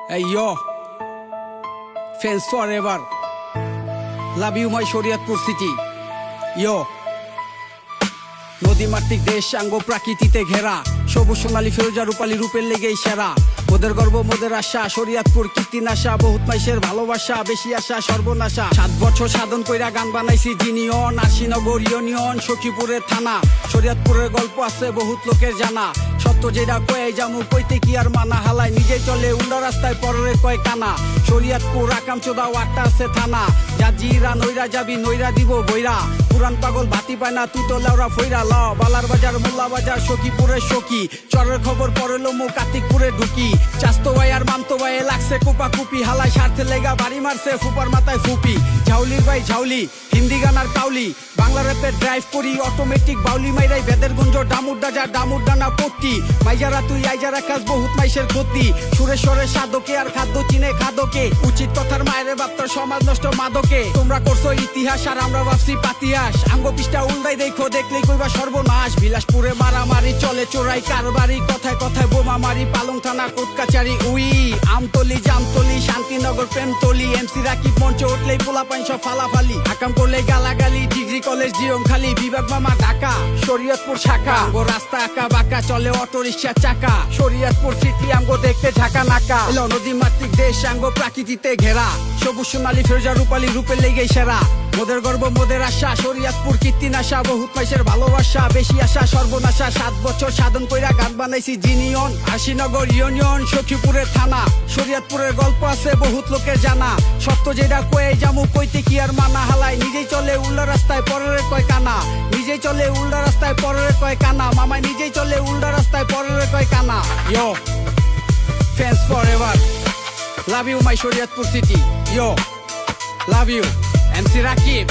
Hey yo, fans forever. Love you my Shariatpur city. Yo. নদী মাতৃক দেশ আঙ্গ প্রাকৃতিতে ঘেরা, সবুজ সোনালী ফিরোজা রূপালী রূপের লেগেই সেরা। মোদের গর্ব মোদের আশা, শরীয়তপুর কীর্তিনাশা, বহুত মাইশের ভালোবাসা, বেশি আশা সর্বনাশা। 7 বছর সাধন কইরা গান বানাইছি জিনিয়ন, আশিনগর ইউনিয়ন, সখীপুরের থানা। শরীয়তপুরের গল্প আছে বহুত লোকের জানা, সত্য যেটা কয়ে জামু কইতে কি আর মানা। হালায় নিজে চলে উল্টা রাস্তায় পরের কয় কানা। শরীয়তপুর আকামচোদা ওয়াট্টা আছে থানা, জাজিরা নইরা যাবি নইরা দিব বইরা। পুরান পাগল ভাতি পায় না তুই তো লেওরা ফইরা ল। বালার বাজার মোল্লা বাজার সখীপুরের সখী, চরের খবর পরেলো মু কার্তিকপুরে ঢুকি। চাস্তো ভাই আর মামতো ভাই লাগছে কোপা কুপি, হালায় স্বার্থে লেগা বাড়ি মারছে ফুপার মাথায় ফুপি। ঝাউলির ভাই ঝাউলি, হিন্দি গান আর কাউলি, বাংলা র্যাপে ড্রাইভ করি অটোমেটিক বাউলি মাইরাই। বেদের গুঞ্জ ডামুর ডাজা ডামুর ডানা পট্টি, মাইজারা তুই আইজারা কাজ বহুত মাইশের ক্ষতি। সুরেশ্বরের সাধকে আর খাদ্য চিনে খাদকে, উচিত কথার মায়ের বাপ্তার সমাজ নষ্ট মাদকে। তোমরা করছো ইতিহাস আর আমরা ভাবছি পাতিয়াস, আঙ্গ পিষ্টা উল্টাই দেখো দেখলেই কইবা সর্বনাশ। বিলাসপুরে মারামারি চলে চোরাই কারবারি, কথায় কথায় বোমা মারি পালং থানা কোর্ট কাচারি। উই আমতলি জামতলি শান্তিনগর প্রেমতলি, এমসি রাকিব মঞ্চে উঠলেই পোলা পাইন সব ফালাফালি। আকাম করলে গালাগালি, ডিগ্রি কলেজ জিরম খালি, বিভাগ মামা ঢাকা শরীয়তপুর শাখা। ও রাস্তা আঁকা বাঁকা চলে অটো রিক্সার চাকা, শরীয়তপুর সিটি আমগো দেখতে ঢাকা নাকা। এলো নদী মাতৃক দেশ আঙ্গ প্রাকৃতিতে ঘেরা, সবুজ সোনালী ফিরোজা রূপালী রূপের লেগেই সেরা। মোদের গর্ব মোদের আশা, শরীয়তপুর কীর্তিনাশা, বহুত মাইশের ভালোবাসা, বেশি আশা সর্বনাশা। 7 বছর সাধন কইরা গান বানাইছি জিনিয়ন, আশিনগর ইউনিয়ন, সখীপুরের থানা। শরীয়তপুরের গল্প আছে বহুত লোকের জানা, সত্য যেটা কয়ে জামু কইতে কি আর মানা। হালায় নিজেই চলে উল্টা রাস্তায় পরের কয় কানা, নিজেই চলে উল্টা রাস্তায় পরের কয় কানা। মামাই নিজেই চলে উল্টা রাস্তায় পরের কয় কানা। Yo, fans forever. Love you my Shariatpur city. Yo, love you MC Rakib.